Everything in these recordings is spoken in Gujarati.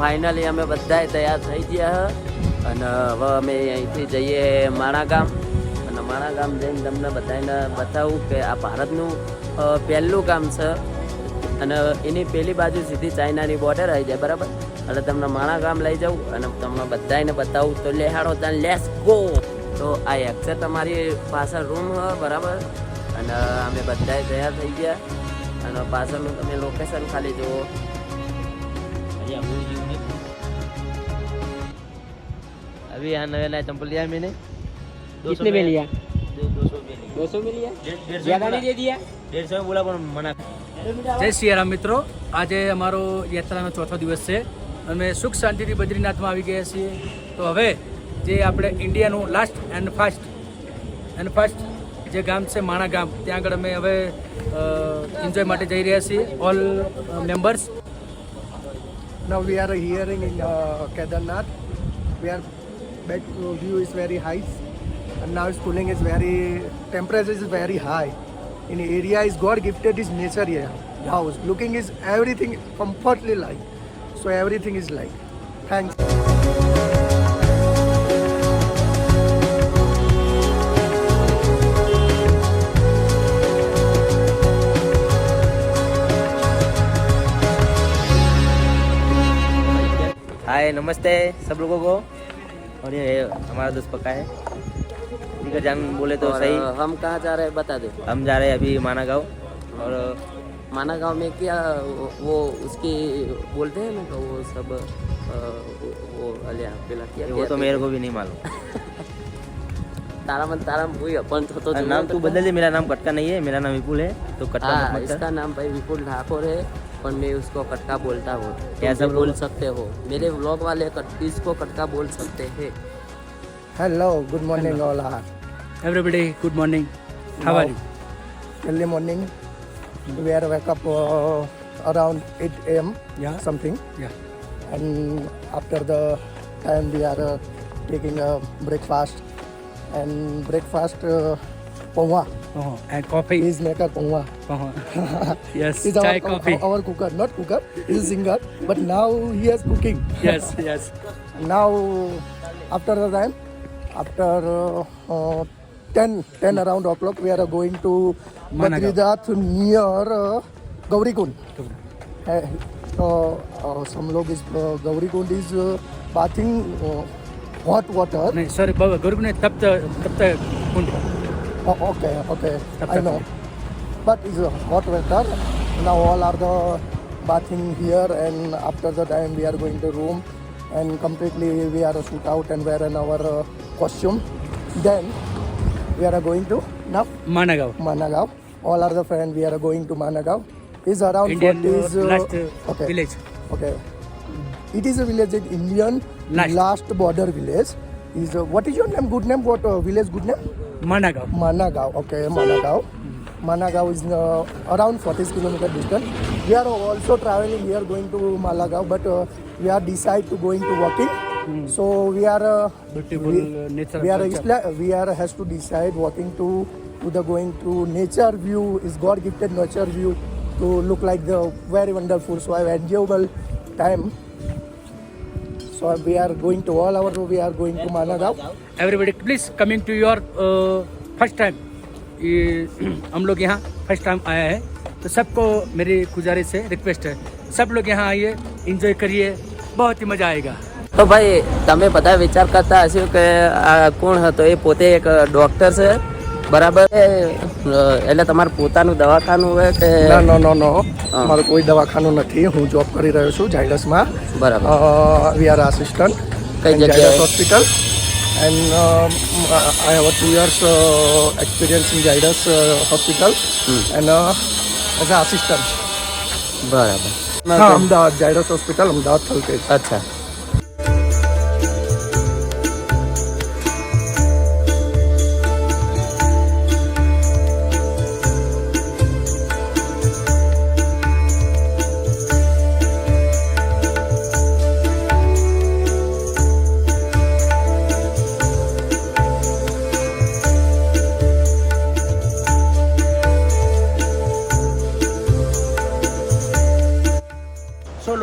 ફાઇનલી અમે બધા તૈયાર થઈ ગયા અને હવે અમે અહીંથી જઈએ માણા ગામ અને માણા ગામ જઈને તમને બધાને બતાવું કે આ ભારતનું પહેલું ગામ છે અને એની પેલી બાજુ સીધી ચાઇનાની બોર્ડર આવી જાય બરાબર. એટલે તમને માણા ગામ લઈ જાઉં અને તમને બધાને બતાવું તો લેહાડો ત્યાં લેટ્સ ગો. તો આ એક્ઝેક્ટ અમારી પાછળ રૂમ બરાબર અને અમે બધાએ તૈયાર થઈ ગયા અને પાછળનું તમે લોકેશન ખાલી જુઓ. अभी यहाँ नया नया चंपल लिया मैंने. कितने में लिया? 200 में लिया? ज़्यादा नहीं दे दिया? 150 में बोला પણ મના. જય સિયારામ મિત્રો, આજે અમારો યાત્રાનો ચોથો દિવસ છે. અમે સુખ શાંતિથી બદ્રીનાથમાં આવી ગયા છીએ. તો હવે જે આપણે ઇન્ડિયાનું લાસ્ટ એન્ડ ફાસ્ટ જે ગામ છે માણા ગામ, ત્યાં આગળ અમે હવે એન્જોય માટે જઈ રહ્યા છીએ all members. Now we are here in Kedarnath. We are back view is very high and now it's cooling is very temperature is very high. In the area is God gifted is nature here. House looking is everything comfortably like. So everything is like. Thanks. हाय नमस्ते सब लोगों को. और ये हमारा दोस्त पक्का है, इनका जान बोले तो सही. हम कहाँ जा रहे हैं बता दो. हम जा रहे हैं अभी माना गाँव. और माना गाँव में क्या वो उसकी बोलते हैं ना तो वो सब वो अलिया पेला क्या वो तो मेरे को भी नहीं मालूम. तारा वही अपन तो नाम तू बदल दे. मेरा नाम कटका नहीं है, मेरा नाम विपुल है. तो कटका इसका नाम भाई विपुल ठाकुर है पर मैं उसको कटका बोलता हूँ. कैसे बोल सकते हो? मेरे व्लॉग वाले इसको कटका बोल सकते हैं. Hello, good morning all are. Everybody, good morning. How are you? Early morning. We are wake up around 8 a.m. Yeah. Something. Yeah. And after the time we are taking a breakfast and breakfast poha. And coffee. He's maker poha. Yes, He's chai coffee. our cooker, not cooker. He's a singer, but now he is cooking. Yes. Now after the time, after 10 around o'clock, we are going to Managaon. Badrinath near Gaurikund. Some log is Gaurikund is bathing hot water. नहीं सॉरी बाबा गुरु ने तब कुंड. Okay, I know. But it's hot water. Now all are the bathing here, and after the time we are going to room, and completely we are shoot out and wear in our costume. Then we are going to now Managaon. All are the friends. We are going to Managaon. It's around Indian 40 last okay. village. Okay. It is a village in Indian last border village. Is what is your name? Good name? What village? Good name? Managaon. Okay, Managaon. Managaon is around 40 kilometer distance. We are also traveling. We are going to Malagaon, but we are decide to going to walking. So we are Beautiful nature. We are has to decide walking to the going to nature view is God gifted nature view to look like the very wonderful. So I have enjoyable time. So we are going to we are going to Managaon. Everybody please coming to your first time. हम लोग यहाँ फर्स्ट टाइम आया है तो सबको मेरी गुजारिश है, रिक्वेस्ट है, सब लोग यहाँ आइए, एंजॉय करिए, बहुत ही મજા આएगा. તો ભાઈ તમે બધા વિચાર કરતા હશો કે આ કોણ હતો. એ પોતે એક ડોક્ટર છે બરાબર. એટલે તમારું પોતાનું દવાખાનું હોય કે? નો મારું કોઈ દવાખાનું નથી. હું જોબ કરી રહ્યો છું ઝાયડસમાં. બરાબર. વી આર આસિસ્ટન્ટ કઈ જગ્યાએ? Hospital. And I have a 2 years experience in Zydus hospital and as an assistant. બરાબર. અમદાવાદ ઝાયડસ હોસ્પિટલ અમદાવાદ થલતેજ. અચ્છા.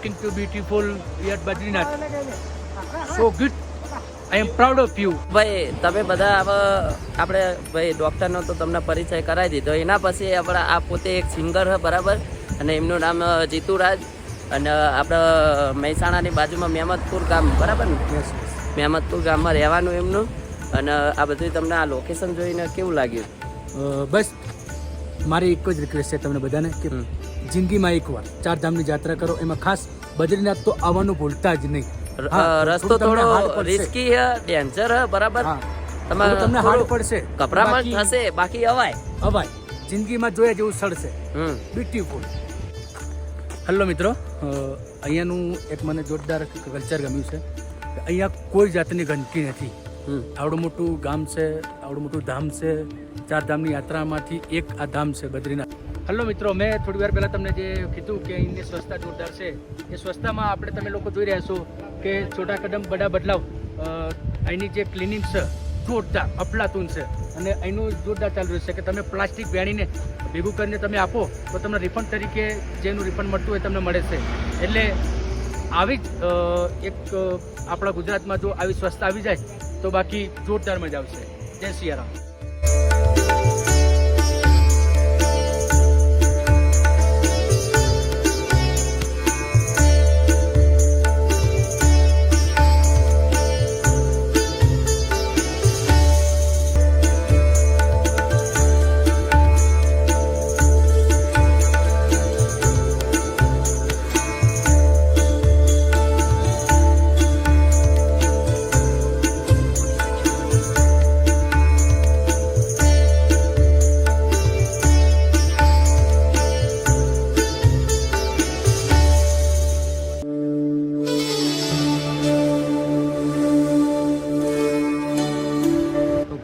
looking to beautiful here at Badrinath. So good. I am proud of you. ભાઈ તમે બધા હવે આપણે ભાઈ ડૉક્ટરનો તો તમને પરિચય કરાવી દીધો. એના પછી આપણે આ પોતે એક સિંગર છે બરાબર, અને એમનું નામ જીતુરાજ, અને આપણે મહેસાણાની બાજુમાં મહેમદપુર ગામ બરાબર ને, મહેમદપુર ગામમાં રહેવાનું એમનું. અને આ બધું તમને આ લોકેશન જોઈને કેવું લાગ્યું? બસ મારી એક જ રિક્વેસ્ટ છે તમને બધાને કે જિંદગીમાં એકવાર ચારધામની યાત્રા કરો, એમાં ખાસ બદ્રીનાથ તો આવવાનું ભૂલતા જ નહીં. રસ્તો થોડો રિસ્કી છે, ડેન્જર છે બરાબર, તમારે તમને હાર્ડ પડશે, કપરામાં થશે, બાકી અવાય જિંદગીમાં જોયા જેવું સ્થળ છે, બ્યુટીફુલ. હેલો મિત્રો, અહીંયાનું એક મને જોરદાર કલ્ચર ગમ્યું છે કે અહીંયા કોઈ જાતની ગંદકી નથી. આવડું મોટું ગામ છે, આવડું મોટું ધામ છે, ચાર ધામની યાત્રામાંથી એક આ ધામ છે બદ્રીનાથ. હેલો મિત્રો, મેં થોડી વાર પહેલાં તમને જે કીધું કે અહીંની સ્વચ્છતા જોરદાર છે, એ સ્વચ્છતામાં આપણે તમે લોકો જોઈ રહ્યા છો કે છોટા કદમ બડા બદલાવ. અહીંની જે ક્લિનિંગ છે જોરદાર અફલાતુન છે, અને અહીંનું જોરદાર ચાલુ રહેશે કે તમે પ્લાસ્ટિક વેણીને ભેગું કરીને તમે આપો તો તમને રિફંડ તરીકે જેનું રિફંડ મળતું હોય તમને મળે છે. એટલે આવી જ એક આપણા ગુજરાતમાં જો આવી સ્વચ્છતા આવી જાય તો બાકી જોરદાર મજા આવશે. જય સિયારામ.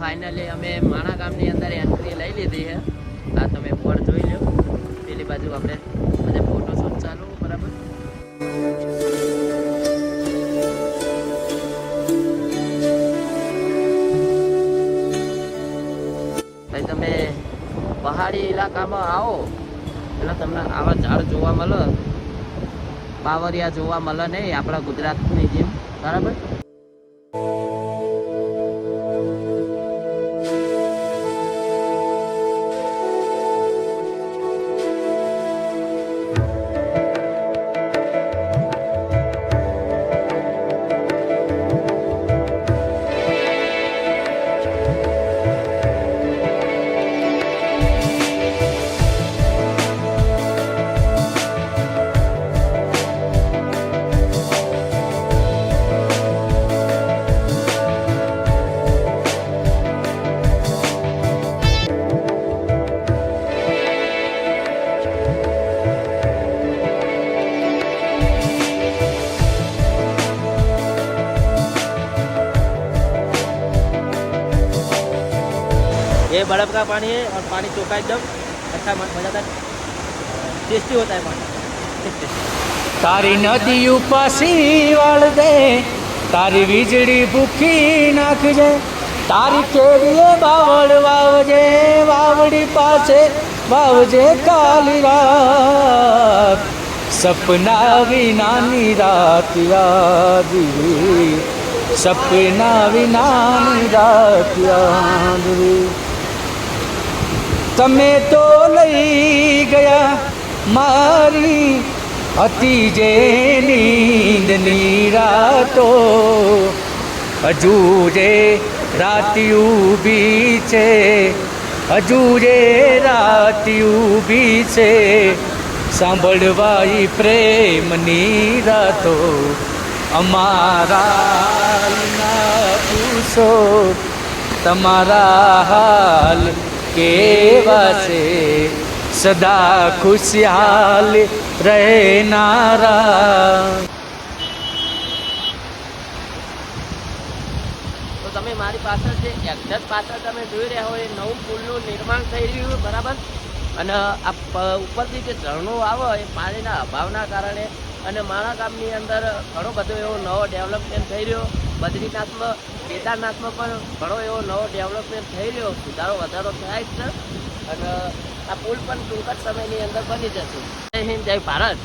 ફાઇનલી અમે માણા ગામની અંદર એન્ટ્રી લઈ લીધી છે. આ તમે બોર્ડ જોઈ લો, પેલી બાજુ આપણે બધા ફોટોશૂટ ચાલુ બરાબર. ભાઈ તમે પહાડી ઇલાકામાં આવો એટલે તમને આવા ઝાડ જોવા મળે, બાવરિયા જોવા મળે નહીં આપણા ગુજરાતની જેમ બરાબર. ये बर्फ का पानी है और पानी चोखा एकदम अच्छा मज़ेदार टेस्टी होता है पानी. તારી નદી ઉપાસી વાળ દે, તારી વીજળી ભૂખી નાખજે, તારી કેરીએ બાવળ વાવજે, વાવડી પાસે વાવજે કાલી રાત, સપના વિનાની રાત યાદવી, સપના વિનાની રાત યાદવી. તમે તો લઈ ગયા મારી હતી જે નીંદની રાતો, હજુ જે રાત ઊભી છે, હજુ જે રાત ઊભી છે, સાંભળવાઈ પ્રેમની રાતો. અમારા ના પૂછો તમારા હાલ કેવા છે, સદા ખુશહાલ રહેનારા. તો તમે મારી પાછળ જે એક્ઝેક્ટ પાછળ તમે જોઈ રહ્યા હોય એ નવું પુલનું નિર્માણ થઈ રહ્યું બરાબર. અને આ ઉપરથી જે ઝરણું આવે એ પાણીના અભાવના કારણે અને માણા ગામની અંદર ઘણો બધો એવો નવો ડેવલપમેન્ટ થઈ રહ્યો. બદ્રીનાથમાં કેદારનાથમાં પણ ઘણો એવો નવો ડેવલપમેન્ટ થઈ રહ્યો, સુધારો વધારો થાય જ છે. અને આ પુલ પણ ટૂંક જ સમયની અંદર બની જશે. જય હિન્દ, જય ભારત.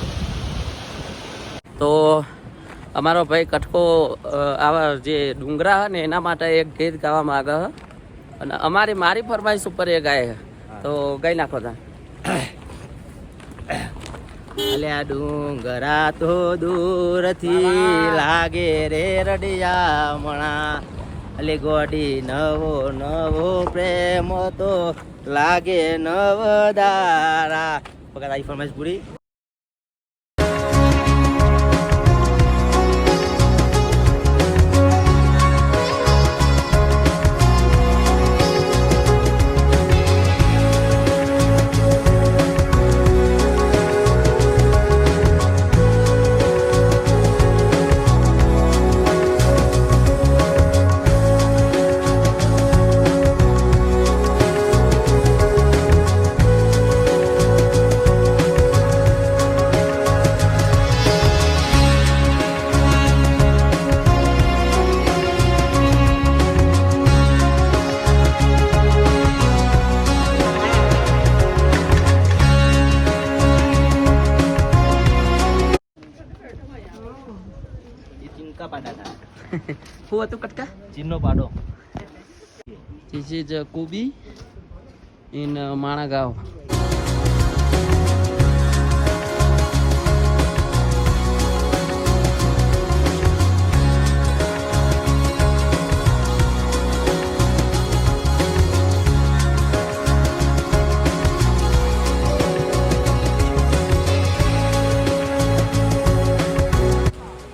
તો અમારો ભાઈ કટકો આવા જે ડુંગરા ને એના માટે એક ગીત ગાવા માંગે છે અને મારી ફરમાઈશ ઉપર એ ગાય છે તો ગાઈ નાખો તા. અલ્યા ડુંગરા તો દૂરથી લાગે રે રડિયામણા, અલે ગોડી નવો નવો પ્રેમ તો લાગે નવદારા. વખત આવી ફરમાઈશ પૂરી. શું હતું કટકા? ચીનનો પાડો. This is Kubi in Managaon.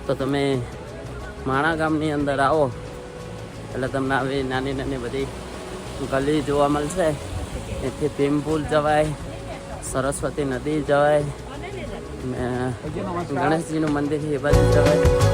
તો તમે માણા ગામની અંદર આવો એટલે તમને આવી નાની નાની બધી ગલી જોવા મળશે. એથી ભીમપુલ જવાય, સરસ્વતી નદી જવાય ને ગણેશજીનું મંદિર એ બાજુ જવાય.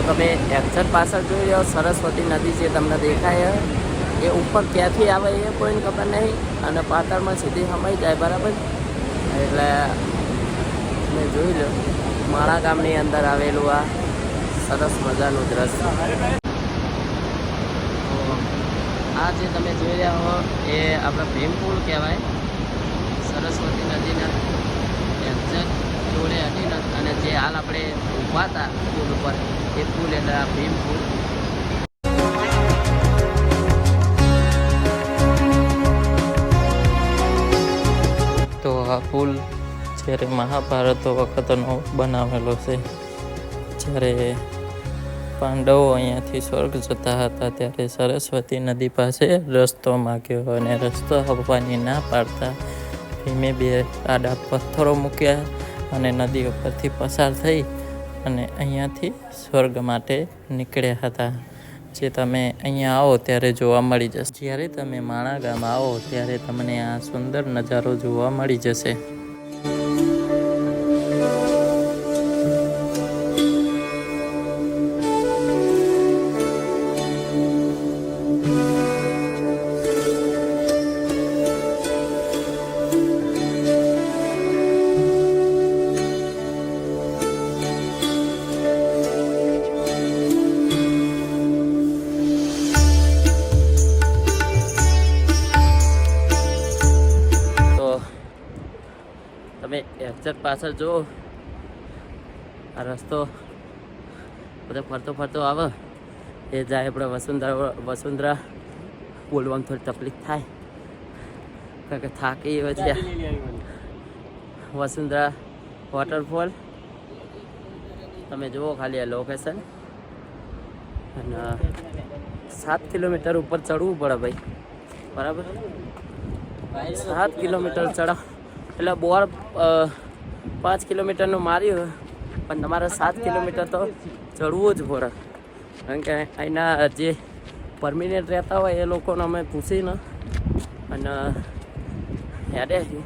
તમે એક્ઝેક્ટ પાછળ જોઈ રહ્યો સરસ્વતી નદી જે તમને દેખાય એ ઉપર ક્યાંથી આવે એ કોઈને ખબર નહીં અને પાતાળમાં સીધી સમાઈ જાય બરાબર. એટલે તમે જોઈ લો માણા ગામની અંદર આવેલું આ સરસ મજાનું દ્રશ્ય. આ જે તમે જોઈ રહ્યા હો એ આપણે ભીમપુલ કહેવાય. સરસ્વતી નદીના એક્ઝેક્ટ જોડે હતી અને જે હાલ આપણે ઊભા હતા પુલ ઉપર એ પુલ એટલે આ ભીમપુલ. તો આ પુલ જ્યારે મહાભારત વખતનો બનાવેલો છે. જ્યારે પાંડવો અહીંયાથી સ્વર્ગ જતા હતા ત્યારે સરસ્વતી નદી પાસે રસ્તો માગ્યો અને રસ્તો આપવાની ના પાડતા ભીમે 2 આડા પથ્થરો મૂક્યા અને નદી ઉપરથી પસાર થઈ અને અહીંયાથી સ્વર્ગ માટે નીકળ્યા હતા. જે તમે અહીંયા આવો ત્યારે જોવા મળી જશે. જ્યારે તમે માણા ગામ આવો ત્યારે તમને આ સુંદર નજારો જોવા મળી જશે. તમે એક્ઝેક્ટ પાછળ જુઓ આ રસ્તો બધો ફરતો આવે એ જાય આપણે વસુંધરા બોલવામાં થોડી તકલીફ થાય કારણ કે થાકી એવા છે. વસુંધરા વોટરફોલ તમે જુઓ ખાલી આ લોકેશન અને 7 કિલોમીટર ઉપર ચડવું પડે ભાઈ, બરાબર. 7 કિલોમીટર ચડાવ એટલે બોર્ડ 5 કિલોમીટરનું માર્યું, પણ તમારે 7 કિલોમીટર તો ચડવું જ પડે. કારણ કે અહીંના જે પરમિનન્ટ રહેતા હોય એ લોકોને અમે પૂછીને અને હેડે છીએ.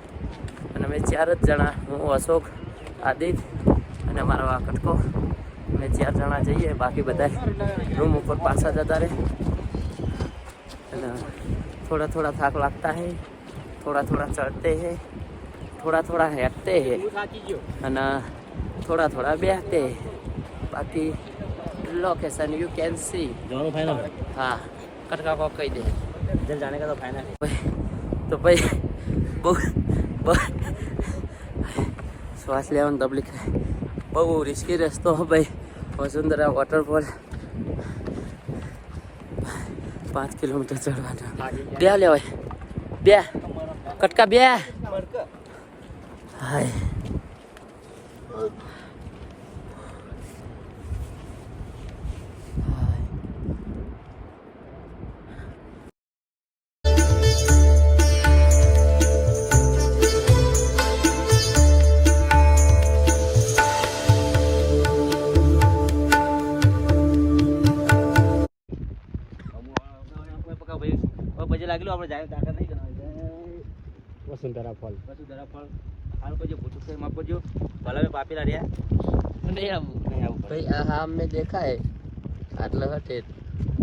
અને અમે 4 જ જણા, હું, અશોક, આદિત્ય અને મારો આ કટકો, અમે 4 જણા જઈએ. બાકી બધા રૂમ ઉપર પાછા જતા રહે. અને थोड़ा थोड़ा थाक लगता है, थोड़ा थोड़ा चढ़ते हैं, थोड़ा थोड़ा हेटते हैं અને થોડા થોડા બેહતે हैं. બાકી લોકેશન યુ કેન સી. જવાનું ફાઇનલ. હા, કટકા કો કહી દે जल जाने का तो फाइनल है. તો ભાઈ બહુ શ્વાસ લેવાની તકલીફ થાય. બહુ રિસ્કી રસ્તો હો ભાઈ. વસુંધરા વોટરફોલ 5 કિલોમીટર ચડવાના. બે લેવાય, બે કટકા, બે. હાય પછી લાગેલું આપણે જાય આગળ નહીં જણાવી. વસુંધરા ફોલ હાલ કોઈ ભૂતું છે માફ કરજો. ભલા મેં પાપેલા રહ્યા નહીં આવું ભાઈ. આ હા અમને દેખાય આટલે હટે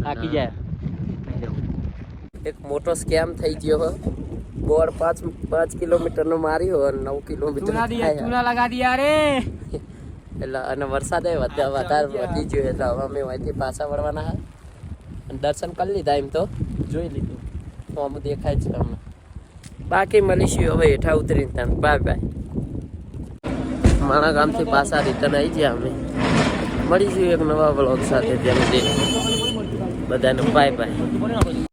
થાકી જાય. એક મોટો સ્કેમ થઈ ગયો હો. બોર્ડ 5 કિલોમીટરનો માર્યો અને 9 કિલોમીટર ચૂના લગા દિયા રે. એટલે અને વરસાદે વધારે વધી ગયો એટલે હવે અમે અહીંથી પાછા વળવાના હા. અને દર્શન કરી લીધા એમ તો જોઈ લીધું તો અમુક દેખાય છે અમને. બાકી મળીશું હવે હેઠા ઉતરીને તમે. Bye bye. મારા ગામથી પાછા રિટર્ન આવી ગયા અમે. મળીશું એક નવા બ્લોગ સાથે. જેમ બધાને બાય બાય.